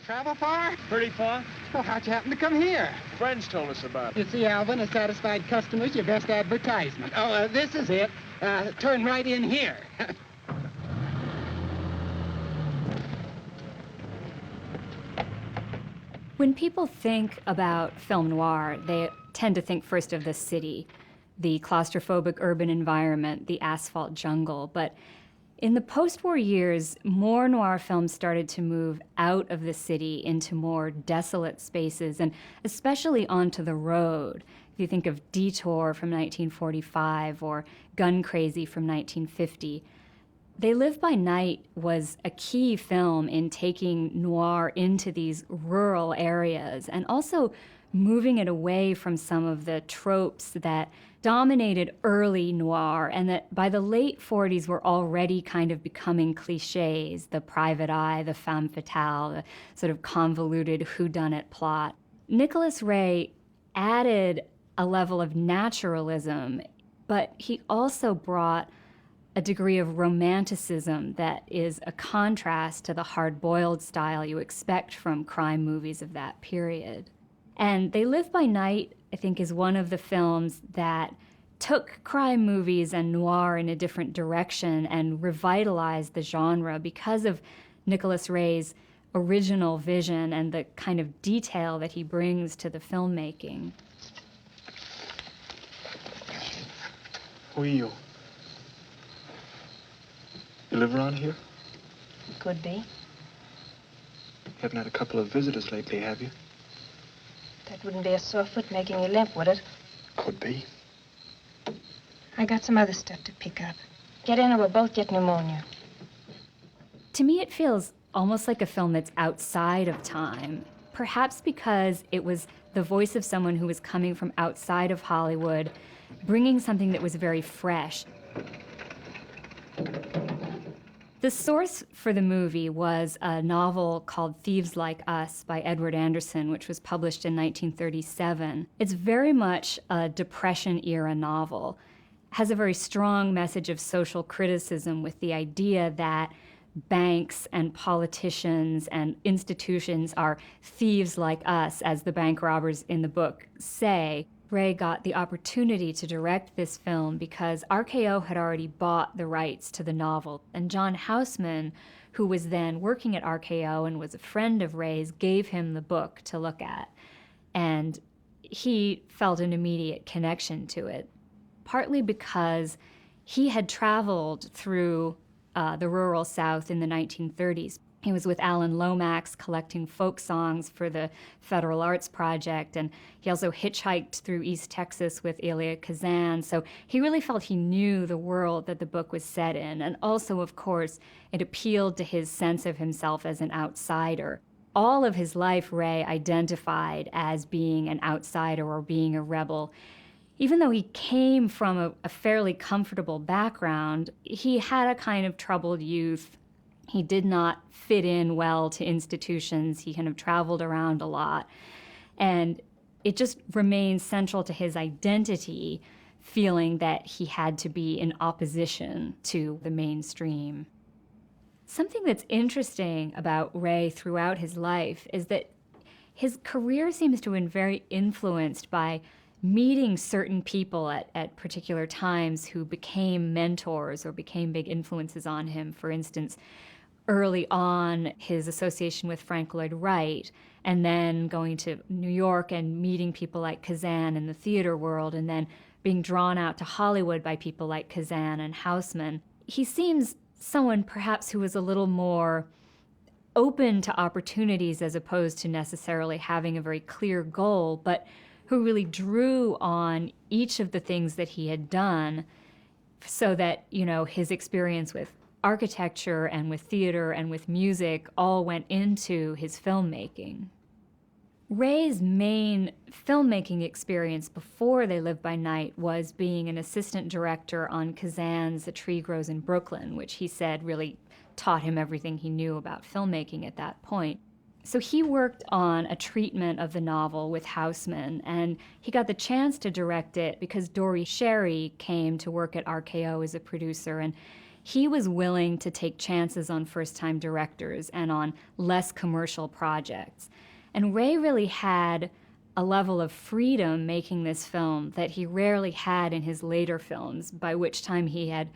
travel far? Pretty far. Well, how'd you happen to come here? Friends told us about it. You see, Alvin, a satisfied customer's your best advertisement. Oh, this is it. Turn right in here. When people think about film noir, they tend to think first of the city, the claustrophobic urban environment, the asphalt jungle. But in the post-war years, more noir films started to move out of the city into more desolate spaces, and especially onto the road. If you think of Detour from 1945 or Gun Crazy from 1950, They Live by Night was a key film in taking noir into these rural areas and also moving it away from some of the tropes that dominated early noir and that by the late 40s were already kind of becoming cliches, the private eye, the femme fatale, the sort of convoluted whodunit plot. Nicholas Ray added a level of naturalism, but he also brought a degree of romanticism that is a contrast to the hard-boiled style you expect from crime movies of that period. And They Live by Night, I think, is one of the films that took crime movies and noir in a different direction and revitalized the genre because of Nicholas Ray's original vision and the kind of detail that he brings to the filmmaking. Who are you? You live around here? Could be. You haven't had a couple of visitors lately, have you? That wouldn't be a sore foot making you limp, would it? Could be. I got some other stuff to pick up. Get in or we'll both get pneumonia. To me, it feels almost like a film that's outside of time, perhaps because it was the voice of someone who was coming from outside of Hollywood, bringing something that was very fresh. The source for the movie was a novel called Thieves Like Us by Edward Anderson, which was published in 1937. It's very much a Depression-era novel. It has a very strong message of social criticism with the idea that banks and politicians and institutions are thieves like us, as the bank robbers in the book say. Ray got the opportunity to direct this film because RKO had already bought the rights to the novel, and John Houseman, who was then working at RKO and was a friend of Ray's, gave him the book to look at. And he felt an immediate connection to it, partly because he had traveled through the rural South in the 1930s. He was with Alan Lomax collecting folk songs for the Federal Arts Project, and he also hitchhiked through East Texas with Elia Kazan, so he really felt he knew the world that the book was set in, and also, of course, it appealed to his sense of himself as an outsider. All of his life, Ray identified as being an outsider or being a rebel. Even though he came from a fairly comfortable background, he had a kind of troubled youth. He did not fit in well to institutions. He kind of traveled around a lot. And it just remains central to his identity, feeling that he had to be in opposition to the mainstream. Something that's interesting about Ray throughout his life is that his career seems to have been very influenced by meeting certain people at particular times who became mentors or became big influences on him. For instance, early on, his association with Frank Lloyd Wright, and then going to New York and meeting people like Kazan in the theater world, and then being drawn out to Hollywood by people like Kazan and Houseman. He seems someone perhaps who was a little more open to opportunities as opposed to necessarily having a very clear goal, but who really drew on each of the things that he had done so that, you know, his experience with architecture and with theater and with music all went into his filmmaking. Ray's main filmmaking experience before They Live by Night was being an assistant director on Kazan's A Tree Grows in Brooklyn, which he said really taught him everything he knew about filmmaking at that point. So he worked on a treatment of the novel with Houseman, and he got the chance to direct it because Dori Sherry came to work at RKO as a producer, and he was willing to take chances on first-time directors and on less commercial projects. And Ray really had a level of freedom making this film that he rarely had in his later films, by which time he had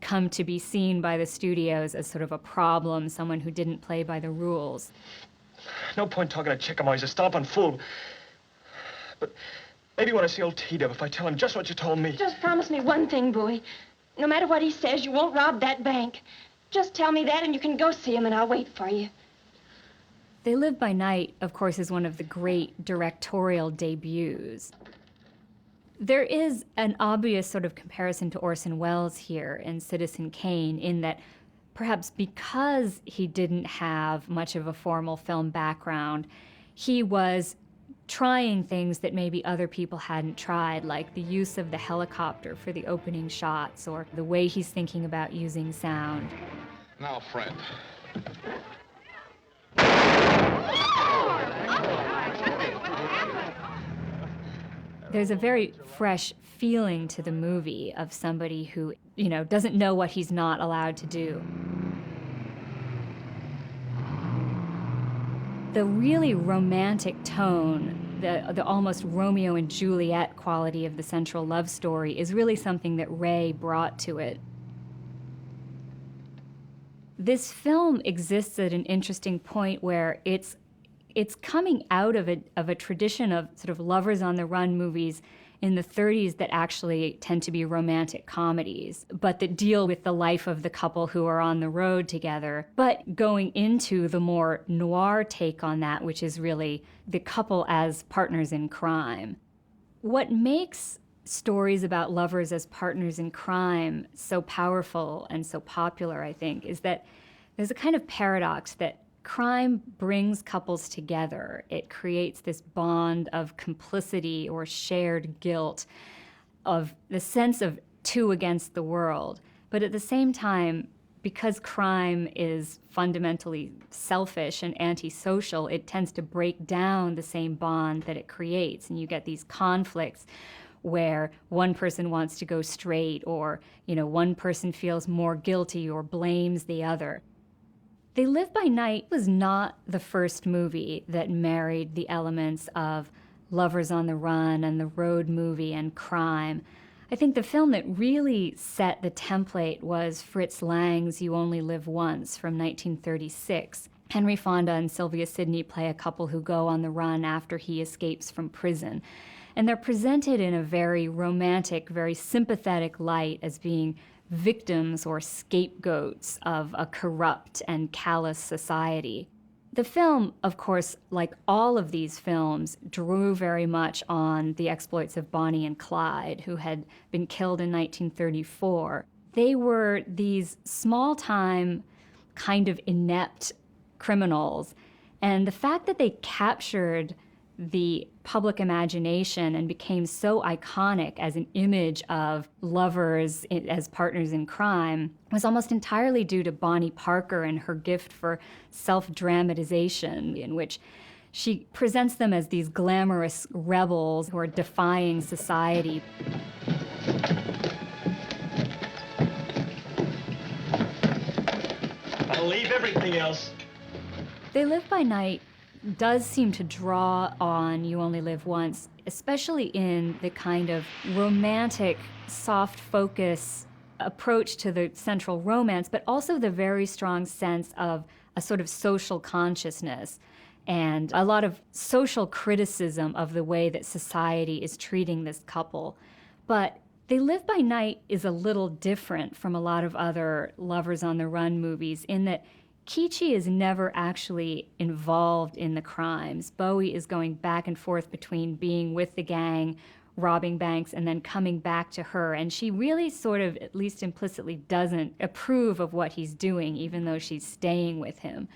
come to be seen by the studios as sort of a problem, someone who didn't play by the rules. No point talking to Chickamo. He's a stomping fool. But maybe when I see old T-Dub, if I tell him just what you told me. Just promise me one thing, Bowie. No matter what he says, you won't rob that bank. Just tell me that and you can go see him and I'll wait for you. They Live by Night, of course, is one of the great directorial debuts. There is an obvious sort of comparison to Orson Welles here in Citizen Kane, in that perhaps because he didn't have much of a formal film background, he was trying things that maybe other people hadn't tried, like the use of the helicopter for the opening shots, or the way he's thinking about using sound. Now, friend. There's a very fresh feeling to the movie of somebody who, doesn't know what he's not allowed to do. The really romantic tone, the almost Romeo and Juliet quality of the central love story is really something that Ray brought to it. This film exists at an interesting point where it's coming out of a tradition of sort of lovers on the run movies in the 30s that actually tend to be romantic comedies, but that deal with the life of the couple who are on the road together, but going into the more noir take on that, which is really the couple as partners in crime. What makes stories about lovers as partners in crime so powerful and so popular, I think, is that there's a kind of paradox that crime brings couples together. It creates this bond of complicity or shared guilt, of the sense of two against the world. But at the same time, because crime is fundamentally selfish and antisocial, it tends to break down the same bond that it creates. And you get these conflicts where one person wants to go straight, or, one person feels more guilty or blames the other. They Live by Night was not the first movie that married the elements of lovers on the run and the road movie and crime. I think the film that really set the template was Fritz Lang's You Only Live Once from 1936. Henry Fonda and Sylvia Sidney play a couple who go on the run after he escapes from prison. And they're presented in a very romantic, very sympathetic light as being victims or scapegoats of a corrupt and callous society. The film, of course, like all of these films, drew very much on the exploits of Bonnie and Clyde, who had been killed in 1934. They were these small-time, kind of inept criminals, and the fact that they captured the public imagination and became so iconic as an image of lovers as partners in crime was almost entirely due to Bonnie Parker and her gift for self-dramatization, in which she presents them as these glamorous rebels who are defying society. I'll leave everything else. They Live by Night does seem to draw on You Only Live Once, especially in the kind of romantic, soft focus approach to the central romance, but also the very strong sense of a sort of social consciousness and a lot of social criticism of the way that society is treating this couple. But They Live by Night is a little different from a lot of other lovers on the run movies in that Keechie is never actually involved in the crimes. Bowie is going back and forth between being with the gang, robbing banks, and then coming back to her. And she really sort of, at least implicitly, doesn't approve of what he's doing, even though she's staying with him.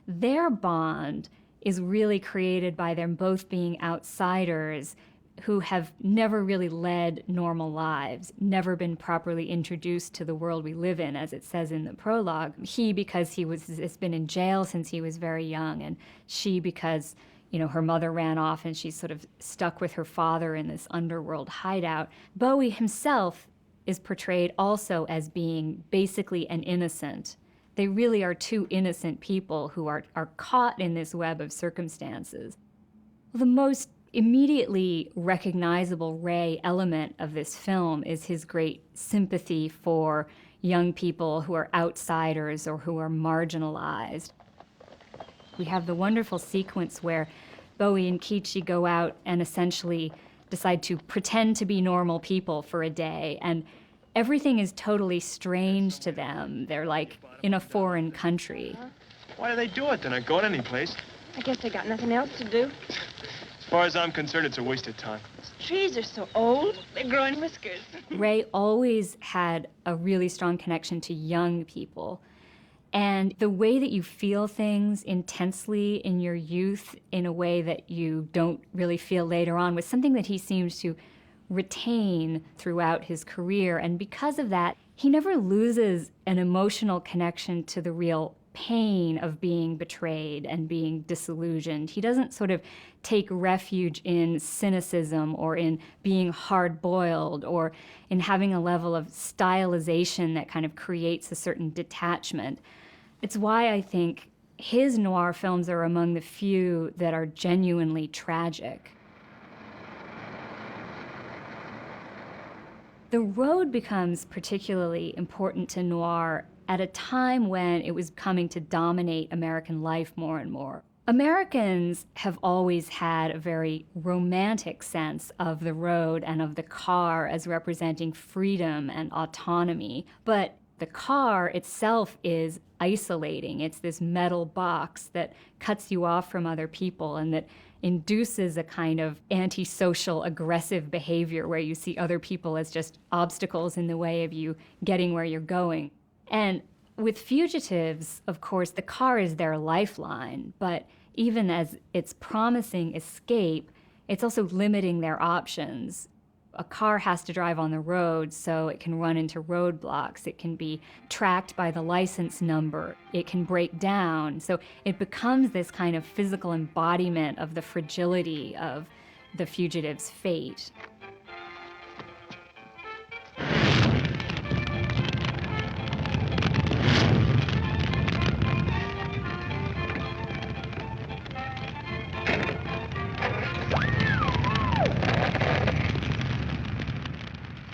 Their bond is really created by them both being outsiders who have never really led normal lives, never been properly introduced to the world we live in, as it says in the prologue. He, because has been in jail since he was very young, and she, because, her mother ran off and she's sort of stuck with her father in this underworld hideout. Bowie himself is portrayed also as being basically an innocent. They really are two innocent people who are caught in this web of circumstances. The most immediately recognizable Ray element of this film is his great sympathy for young people who are outsiders or who are marginalized. We have the wonderful sequence where Bowie and Keechie go out and essentially decide to pretend to be normal people for a day, and everything is totally strange to them. They're like in a foreign country. Why do they do it? They're not going anyplace. I guess they got nothing else to do. As far as I'm concerned, it's a waste of time. These trees are so old. They're growing whiskers. Ray always had a really strong connection to young people. And the way that you feel things intensely in your youth in a way that you don't really feel later on was something that he seems to retain throughout his career. And because of that, he never loses an emotional connection to the real pain of being betrayed and being disillusioned. He doesn't sort of take refuge in cynicism or in being hard-boiled or in having a level of stylization that kind of creates a certain detachment. It's why I think his noir films are among the few that are genuinely tragic. The road becomes particularly important to noir at a time when it was coming to dominate American life more and more. Americans have always had a very romantic sense of the road and of the car as representing freedom and autonomy, but the car itself is isolating. It's this metal box that cuts you off from other people and that induces a kind of antisocial, aggressive behavior where you see other people as just obstacles in the way of you getting where you're going. And with fugitives, of course, the car is their lifeline, but even as it's promising escape, it's also limiting their options. A car has to drive on the road, so it can run into roadblocks. It can be tracked by the license number. It can break down. So it becomes this kind of physical embodiment of the fragility of the fugitive's fate.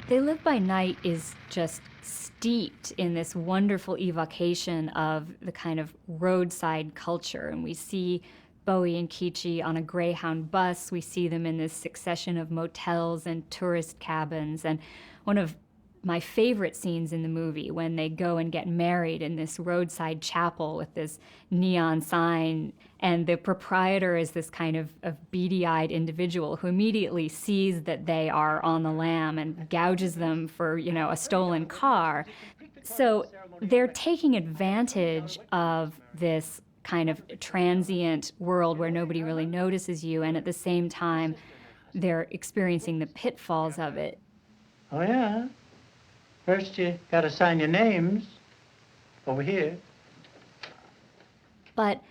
They Live by Night is just steeped in this wonderful evocation of the kind of roadside culture. And we see Bowie and Keechie on a Greyhound bus. We see them in this succession of motels and tourist cabins. And one of my favorite scenes in the movie when they go and get married in this roadside chapel with this neon sign, and the proprietor is this kind of beady-eyed individual who immediately sees that they are on the lam and gouges them for, a stolen car. So they're taking advantage of this kind of transient world where nobody really notices you, and at the same time, they're experiencing the pitfalls of it. Oh, yeah? First, you gotta sign your names over here. But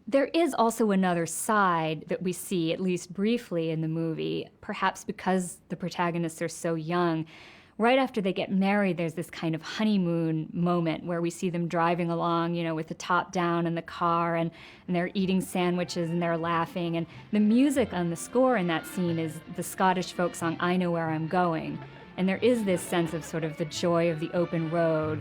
there is also another side that we see, at least briefly in the movie, perhaps because the protagonists are so young. Right after they get married, there's this kind of honeymoon moment where we see them driving along, with the top down in the car, and they're eating sandwiches and they're laughing. And the music on the score in that scene is the Scottish folk song, I Know Where I'm Going. And there is this sense of sort of the joy of the open road.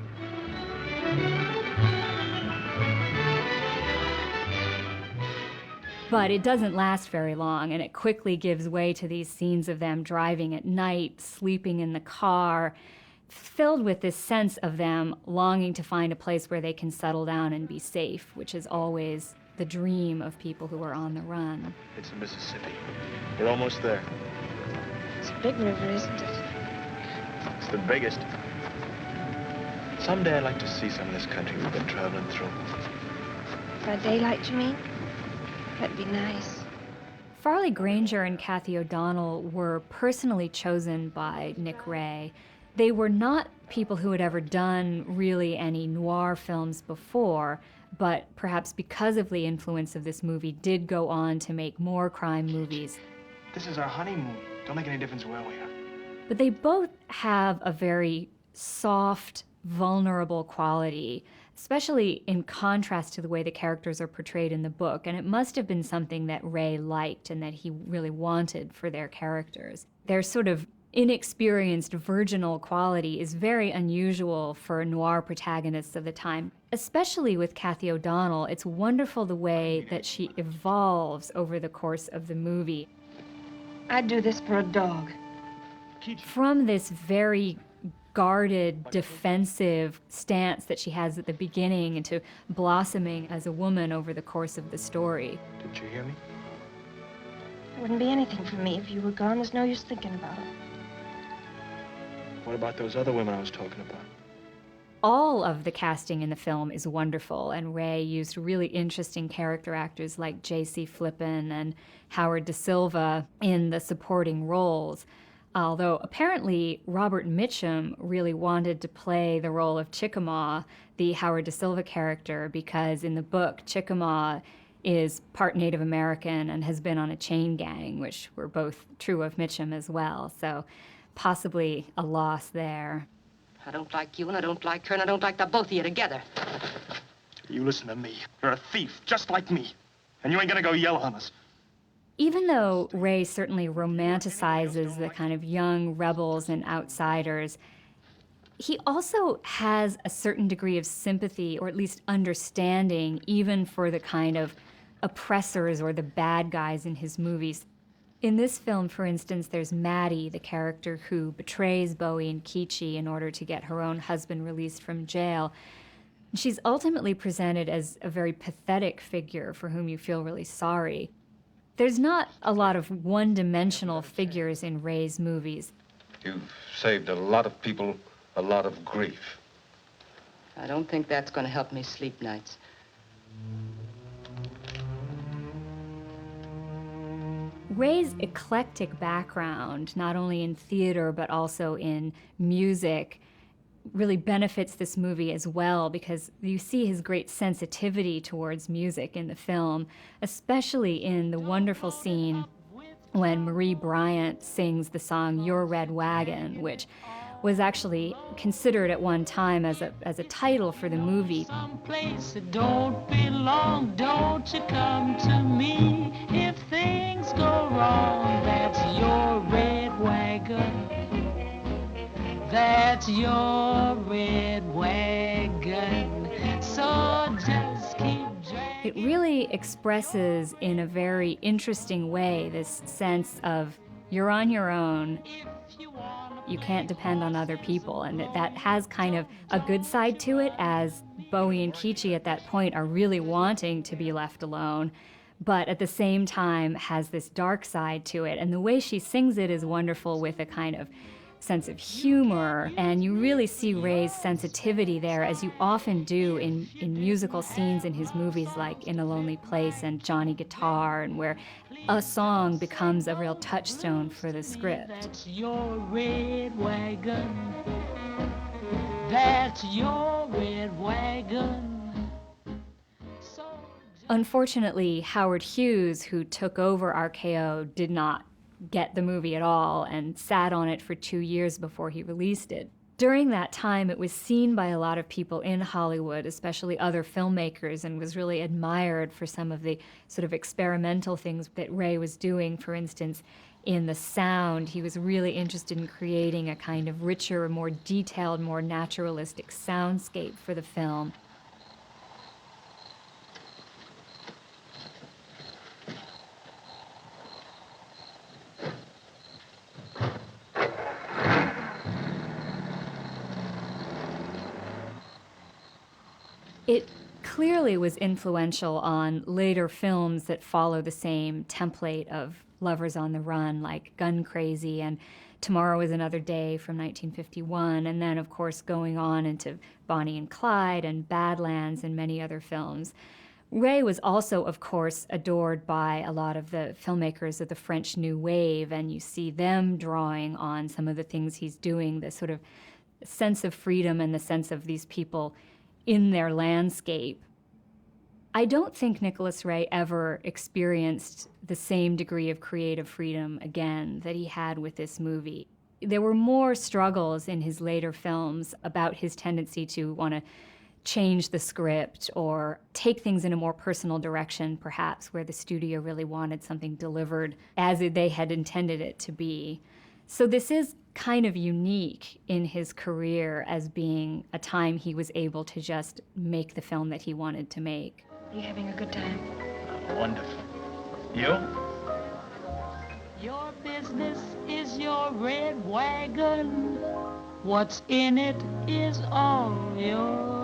But it doesn't last very long, and it quickly gives way to these scenes of them driving at night, sleeping in the car, filled with this sense of them longing to find a place where they can settle down and be safe, which is always the dream of people who are on the run. It's the Mississippi. We're almost there. It's a big river, isn't it? It's the biggest. Someday I'd like to see some of this country we've been traveling through. By daylight, you mean? That'd be nice. Farley Granger and Kathy O'Donnell were personally chosen by Nick Ray. They were not people who had ever done really any noir films before, but perhaps because of the influence of this movie, did go on to make more crime movies. This is our honeymoon. Don't make any difference where we are. But they both have a very soft, vulnerable quality, especially in contrast to the way the characters are portrayed in the book. And it must have been something that Ray liked and that he really wanted for their characters. Their sort of inexperienced, virginal quality is very unusual for noir protagonists of the time. Especially with Kathy O'Donnell, it's wonderful the way that she evolves over the course of the movie. I'd do this for a dog. From this very guarded, defensive stance that she has at the beginning into blossoming as a woman over the course of the story. Did you hear me? It wouldn't be anything for me if you were gone. There's no use thinking about it. What about those other women I was talking about? All of the casting in the film is wonderful, and Ray used really interesting character actors like J.C. Flippen and Howard Da Silva in the supporting roles. Although apparently Robert Mitchum really wanted to play the role of Chickamauga, the Howard Da Silva character, because in the book, Chickamauga is part Native American and has been on a chain gang, which were both true of Mitchum as well. So possibly a loss there. I don't like you, and I don't like her, and I don't like the both of you together. You listen to me. You're a thief, just like me. And you ain't gonna go yell on us. Even though Ray certainly romanticizes the kind of young rebels and outsiders, he also has a certain degree of sympathy, or at least understanding, even for the kind of oppressors or the bad guys in his movies. In this film, for instance, there's Maddie, the character who betrays Bowie and Keechie in order to get her own husband released from jail. She's ultimately presented as a very pathetic figure for whom you feel really sorry. There's not a lot of one-dimensional figures in Ray's movies. You've saved a lot of people a lot of grief. I don't think that's going to help me sleep nights. Ray's eclectic background, not only in theater but also in music, really benefits this movie as well, because you see his great sensitivity towards music in the film, especially in the wonderful scene when Marie Bryant sings the song Your Red Wagon, which was actually considered at one time as a title for the movie. Someplace that don't belong, don't you come to me. If things go wrong, that's your red wagon. That's your red wagon. So just keep dragging. It really expresses in a very interesting way this sense of you're on your own. You can't depend on other people, and that has kind of a good side to it, as Bowie and Keechie at that point are really wanting to be left alone, but at the same time has this dark side to it. And the way she sings it is wonderful, with a kind of sense of humor, and you really see Ray's sensitivity there, as you often do in musical scenes in his movies like In a Lonely Place and Johnny Guitar, and where a song becomes a real touchstone for the script. That's your red wagon. That's your red wagon. Unfortunately, Howard Hughes, who took over RKO, did not get the movie at all and sat on it for 2 years before he released it. During that time, it was seen by a lot of people in Hollywood, especially other filmmakers, and was really admired for some of the sort of experimental things that Ray was doing. For instance, in the sound, he was really interested in creating a kind of richer, more detailed, more naturalistic soundscape for the film. It clearly was influential on later films that follow the same template of lovers on the run, like Gun Crazy and Tomorrow is Another Day from 1951, and then, of course, going on into Bonnie and Clyde and Badlands and many other films. Ray was also, of course, adored by a lot of the filmmakers of the French New Wave, and you see them drawing on some of the things he's doing, the sort of sense of freedom and the sense of these people in their landscape. I don't think Nicholas Ray ever experienced the same degree of creative freedom again that he had with this movie. There were more struggles in his later films about his tendency to want to change the script or take things in a more personal direction, perhaps, where the studio really wanted something delivered as they had intended it to be. So this is kind of unique in his career as being a time he was able to just make the film that he wanted to make. Are you having a good time? Wonderful. You? Your business is your red wagon. What's in it is all yours.